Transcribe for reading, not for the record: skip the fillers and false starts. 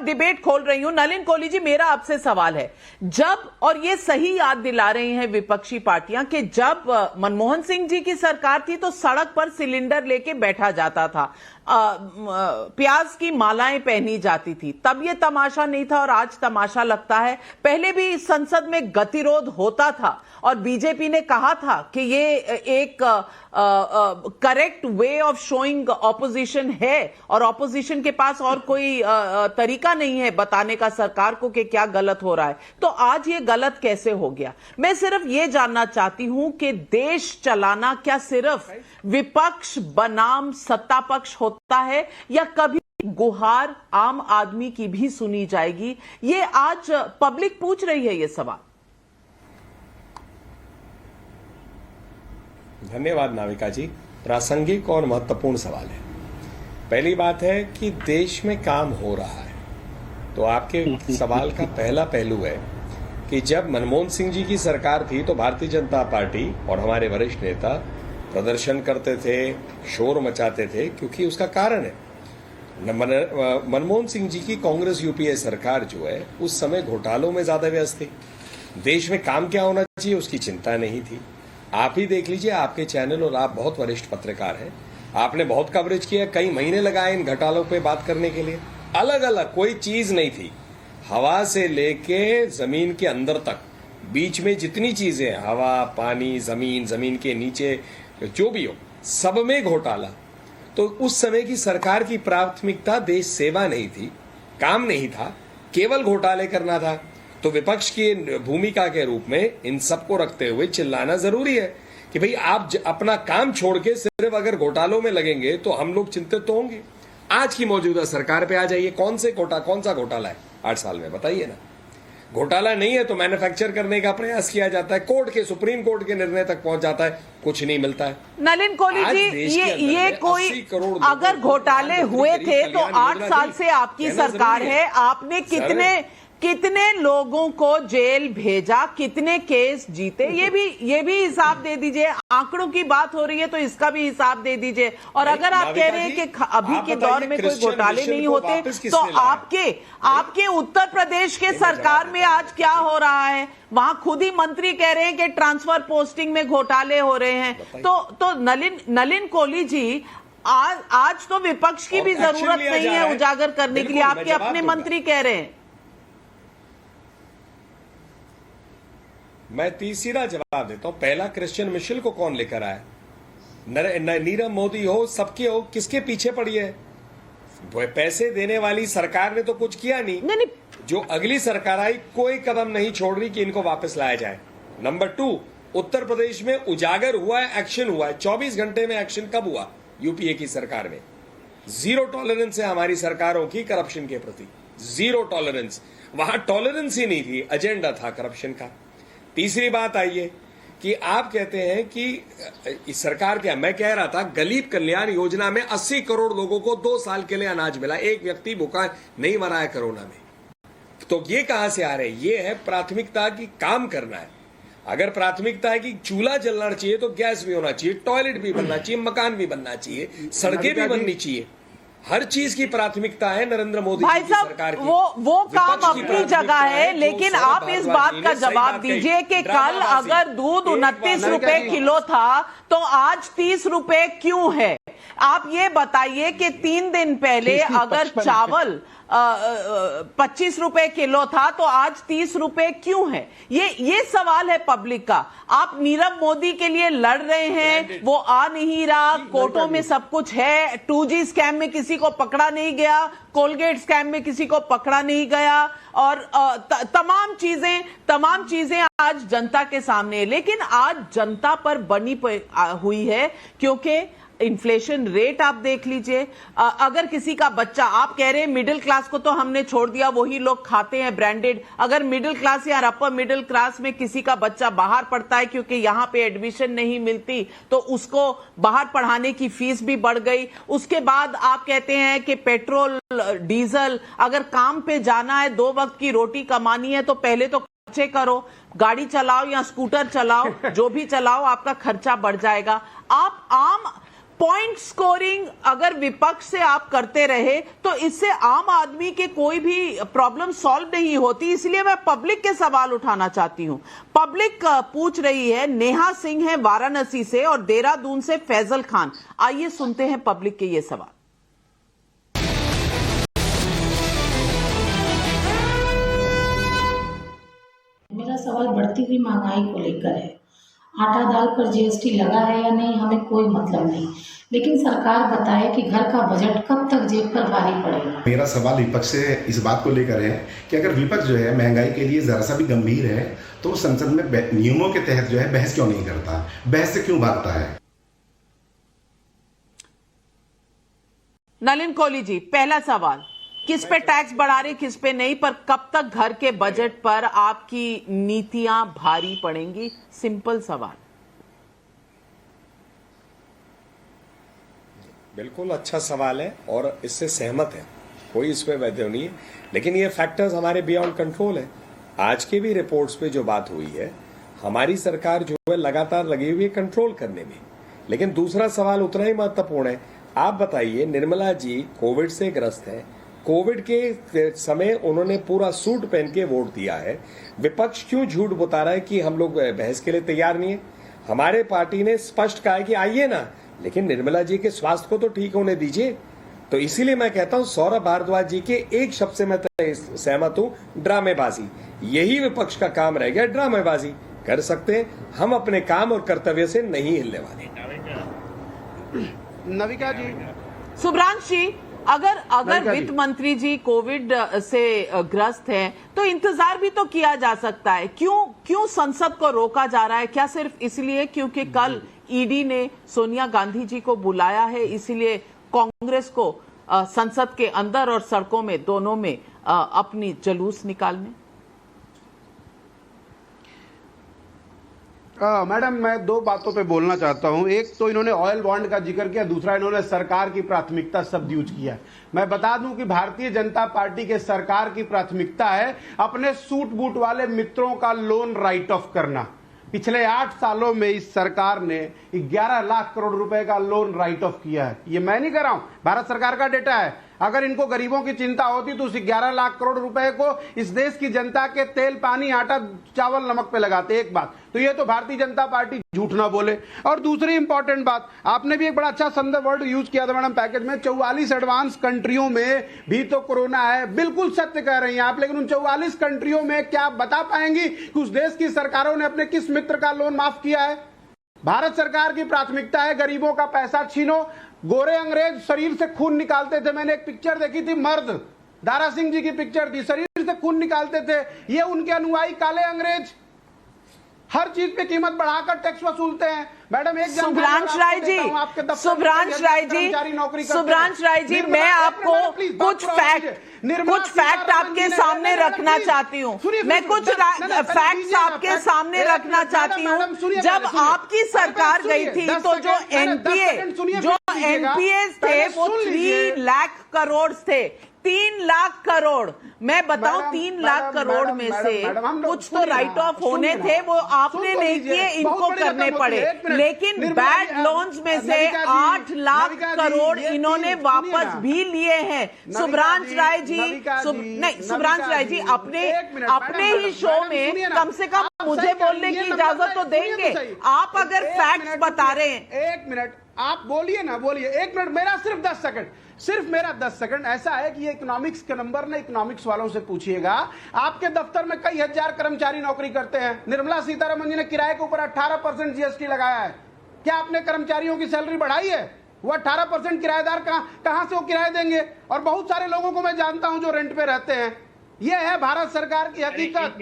Debate खोल रही हूं, नलिन कोहली जी, मेरा आपसे सवाल है, जब, और ये सही याद दिला रही हैं विपक्षी पार्टियां, कि जब मनमोहन सिंह जी की सरकार थी तो सड़क पर सिलेंडर लेके बैठा जाता था, प्याज की मालाएं पहनी जाती थी, तब ये तमाशा नहीं था और आज तमाशा लगता है। पहले भी संसद में गतिरोध होता था और बीजेपी ने कहा था कि ये एक correct way of showing opposition है और ऑपोजिशन के पास और कोई तरीका नहीं है बताने का सरकार को कि क्या गलत हो रहा है। तो आज ये गलत कैसे हो गया? मैं सिर्फ ये जानना चाहती हूं कि देश चलाना क्या सिर्फ विपक्ष बनाम सत्ता पक्ष होता है या कभी गुहार आम आदमी की भी सुनी जाएगी? ये आज पब्लिक पूछ रही है ये सवाल। धन्यवाद नाविका जी, प्रासंगिक और महत्वपूर्ण सवाल है। पहली बात है कि देश में काम हो रहा है, तो आपके सवाल का पहला पहलू है कि जब मनमोहन सिंह जी की सरकार थी तो भारतीय जनता पार्टी और हमारे वरिष्ठ नेता प्रदर्शन करते थे, शोर मचाते थे, क्योंकि उसका कारण है मनमोहन सिंह जी की कांग्रेस यूपीए सरकार जो है उस समय घोटालों में ज्यादा व्यस्त थी। देश में काम क्या होना चाहिए उसकी चिंता नहीं थी। आप ही देख लीजिए, आपके चैनल और आप बहुत वरिष्ठ पत्रकार हैं, आपने बहुत कवरेज किया, कई महीने लगाए इन घोटालों पे बात करने के लिए। अलग अलग कोई चीज नहीं थी, हवा से लेके जमीन के अंदर तक, बीच में जितनी चीजें, हवा, पानी, जमीन, जमीन के नीचे जो भी हो, सब में घोटाला। तो उस समय की सरकार की प्राथमिकता देश सेवा नहीं थी, काम नहीं था, केवल घोटाले करना था। तो विपक्ष की भूमिका के रूप में इन सबको रखते हुए चिल्लाना जरूरी है कि भाई आप अपना काम छोड़ के सिर्फ अगर घोटालों में लगेंगे तो हम लोग चिंतित तो होंगे। आज की मौजूदा सरकार पे आ जाइए, कौन सा घोटाला है 8 साल में, बताइए ना। घोटाला नहीं है तो मैन्युफैक्चर करने का प्रयास किया जाता है, कोर्ट के, सुप्रीम कोर्ट के निर्णय तक पहुंच जाता है, कुछ नहीं मिलता है। नलिन कोहली जी, ये कोई अगर घोटाले हुए थे तो 8 साल से आपकी सरकार है, आपने कितने लोगों को जेल भेजा, कितने केस जीते, ये भी हिसाब दे दीजिए। आंकड़ों की बात हो रही है तो इसका भी हिसाब दे दीजिए। और अगर आप कह रहे हैं कि अभी के दौर में कोई घोटाले नहीं होते तो आपके उत्तर प्रदेश के सरकार में आज क्या हो रहा है? वहां खुद ही मंत्री कह रहे हैं कि ट्रांसफर पोस्टिंग में घोटाले हो रहे हैं। तो नलिन कोहली जी, आज तो विपक्ष की भी जरूरत नहीं है उजागर करने के लिए, आपके अपने मंत्री कह रहे हैं। मैं तीसरा जवाब देता हूं। पहला, क्रिश्चियन मिशेल को कौन लेकर आया? नीरव मोदी हो, सबके हो, किसके पीछे पड़ी है? पैसे देने वाली सरकार ने तो कुछ किया नहीं। जो अगली सरकार आई कोई कदम नहीं छोड़ रही कि इनको वापस लाया जाए। नंबर 2, उत्तर प्रदेश में उजागर हुआ है, एक्शन हुआ है। 24 घंटे में एक्शन कब हुआ? यूपीए की सरकार में। 0 टॉलरेंस है हमारी सरकारों की करप्शन के प्रति, 0 टॉलरेंस। वहां टॉलरेंस ही नहीं थी, एजेंडा था करप्शन का। तीसरी बात आई है कि आप कहते हैं कि इस सरकार क्या, मैं कह रहा था गरीब कल्याण योजना में 80 करोड़ लोगों को 2 साल के लिए अनाज मिला, एक व्यक्ति भूखा नहीं मरा है कोरोना में। तो ये कहां से आ रहे हैं? ये है प्राथमिकता की काम करना है। अगर प्राथमिकता है कि चूल्हा जलना चाहिए तो गैस भी होना चाहिए, टॉयलेट भी बनना चाहिए, मकान भी बनना चाहिए, सड़कें भी बननी चाहिए। हर चीज की प्राथमिकता है नरेंद्र मोदी जी की सरकार की। वो काम अपनी जगह है, लेकिन आप इस बात का जवाब दीजिए कि कल अगर दूध 29 रुपए किलो था तो आज 30 रुपए क्यों है? आप ये बताइए कि 3 दिन पहले अगर चावल 25 रुपए किलो था तो आज 30 रुपए क्यों है? ये सवाल है पब्लिक का। आप नीरव मोदी के लिए लड़ रहे हैं, वो आ नहीं रहा, कोर्टों में सब कुछ है, 2G स्कैम में किसी को पकड़ा नहीं गया, कोलगेट स्कैम में किसी को पकड़ा नहीं गया, और तमाम चीजें आज जनता के सामने है। लेकिन आज जनता पर बनी हुई है क्योंकि इन्फ्लेशन रेट आप देख लीजिए। अगर किसी का बच्चा, आप कह रहे हैं मिडिल क्लास को तो हमने छोड़ दिया, वही लोग खाते हैं ब्रांडेड। अगर मिडिल क्लास या अपर मिडिल क्लास में किसी का बच्चा बाहर पढ़ता है क्योंकि यहां पे एडमिशन नहीं मिलती तो उसको बाहर पढ़ाने की फीस भी बढ़ गई। उसके बाद आप कहते हैं कि पेट्रोल डीजल, अगर काम पे जाना है, 2 वक्त की रोटी कमानी है तो पहले तो खर्चे करो, गाड़ी चलाओ या स्कूटर चलाओ, जो भी चलाओ आपका खर्चा बढ़ जाएगा। आप पॉइंट स्कोरिंग अगर विपक्ष से आप करते रहे तो इससे आम आदमी के कोई भी प्रॉब्लम सॉल्व नहीं होती। इसलिए मैं पब्लिक के सवाल उठाना चाहती हूं। पब्लिक पूछ रही है, नेहा सिंह है वाराणसी से और देहरादून से फैजल खान। आइए सुनते हैं पब्लिक के ये सवाल। मेरा सवाल बढ़ती हुई महंगाई को लेकर है। आटा दाल पर जीएसटी लगा है या नहीं हमें कोई मतलब नहीं, लेकिन सरकार बताए कि घर का बजट कब तक जेब पर भारी पड़ेगा। मेरा सवाल विपक्ष से इस बात को लेकर है कि अगर विपक्ष जो है महंगाई के लिए जरा सा भी गंभीर है तो वो संसद में नियमों के तहत जो है बहस क्यों नहीं करता, बहस से क्यों भागता है। नलिन कोहली जी, पहला सवाल, किस पे टैक्स बढ़ा रहे किस पे नहीं, पर कब तक घर के बजट पर आपकी नीतियां भारी पड़ेंगी? सिंपल सवाल। बिल्कुल अच्छा सवाल है और इससे सहमत है, कोई इसमें वैद्य नहीं है, लेकिन ये फैक्टर्स हमारे बियॉन्ड कंट्रोल है। आज के भी रिपोर्ट्स पे जो बात हुई है, हमारी सरकार जो है लगातार लगी हुई है कंट्रोल करने में। लेकिन दूसरा सवाल उतना ही महत्वपूर्ण है। आप बताइए, निर्मला जी कोविड से ग्रस्त है, कोविड के समय उन्होंने पूरा सूट पहन के वोट दिया है। विपक्ष क्यों झूठ बता रहा है कि हम लोग बहस के लिए तैयार नहीं है? हमारे पार्टी ने स्पष्ट कहा है कि आइए ना, लेकिन निर्मला जी के स्वास्थ्य को तो ठीक होने दीजिए। तो इसीलिए मैं कहता हूं, सौरभ भारद्वाज जी के एक शब्द से मैं सहमत हूं, ड्रामेबाजी। यही विपक्ष का काम रह गया, ड्रामेबाजी कर सकते हैं, हम अपने काम और कर्तव्य से नहीं हिलने वाले। नविका जी, सुब्रांश जी, अगर वित्त मंत्री जी कोविड से ग्रस्त हैं तो इंतजार भी तो किया जा सकता है। क्यों संसद को रोका जा रहा है? क्या सिर्फ इसलिए क्योंकि कल ईडी ने सोनिया गांधी जी को बुलाया है, इसीलिए कांग्रेस को संसद के अंदर और सड़कों में दोनों में अपनी जुलूस निकालने? मैडम, मैं दो बातों पे बोलना चाहता हूं। एक तो इन्होंने ऑयल बॉन्ड का जिक्र किया, दूसरा इन्होंने सरकार की प्राथमिकता शब्द यूज किया। मैं बता दूं कि भारतीय जनता पार्टी के सरकार की प्राथमिकता है अपने सूट बूट वाले मित्रों का लोन राइट ऑफ करना। पिछले 8 सालों में इस सरकार ने 11 लाख करोड़ रुपए का लोन राइट ऑफ किया है। ये मैं नहीं कर रहा हूं, भारत सरकार का डेटा है। अगर इनको गरीबों की चिंता होती तो उस 11 लाख करोड़ रुपए को इस देश की जनता के तेल, पानी, आटा, चावल, नमक पे लगाते। एक बात तो ये तो भारतीय जनता पार्टी झूठ ना बोले। और दूसरी इंपॉर्टेंट बात, आपने भी एक बड़ा अच्छा संदर्भ वर्ड यूज किया था मैडम पैकेज में। 44 एडवांस कंट्रियों में भी तो कोरोना है, बिल्कुल सत्य कह रही हैं आप। लेकिन उन 44 कंट्रियों में क्या बता पाएंगी कि उस देश की सरकारों ने अपने किस मित्र का लोन माफ किया है? भारत सरकार की प्राथमिकता है गरीबों का पैसा छीनो। गोरे अंग्रेज शरीर से खून निकालते थे। मैंने एक पिक्चर देखी थी, मर्द, दारा सिंह जी की पिक्चर थी, शरीर से खून निकालते थे। ये उनके अनुयायी काले अंग्रेज हर चीज पे कीमत बढ़ाकर टैक्स वसूलते हैं। मैडम, एक सुब्रांश राय जी, मैं आपको कुछ फैक्ट आपके सामने रखना चाहती हूँ। मैं कुछ फैक्ट्स आपके सामने रखना चाहती हूँ। जब आपकी सरकार गई थी तो जो एनपीए थे वो 3 लाख करोड़ थे। 3 लाख करोड़, मैं बताऊं 3 लाख करोड़ में से कुछ तो राइट ऑफ होने थे, वो आपने नहीं किए, इनको करने पड़े। लेकिन बैड लोन्स में से 8 लाख करोड़ इन्होंने वापस भी लिए हैं। सुब्रांश राय जी अपने ही शो में कम से कम मुझे बोलने की इजाजत तो देंगे। आप अगर फैक्ट्स बता रहे हैं। 1 मिनट आप बोलिए ना, बोलिए 1 मिनट, मेरा सिर्फ 10 सेकंड, सिर्फ मेरा 10 सेकंड। ऐसा है कि ये इकोनॉमिक्स के नंबर ना इकोनॉमिक्स वालों से पूछिएगा। आपके दफ्तर में कई हजार कर्मचारी नौकरी करते हैं। निर्मला सीतारमण जी ने किराए के ऊपर 18% जीएसटी लगाया है। क्या आपने कर्मचारियों की सैलरी बढ़ाई है? वो 18% किराएदार कहां से वो किराए देंगे? और बहुत सारे लोगों को मैं जानता हूं जो रेंट पे रहते हैं। ये है भारत सरकार की हकीकत।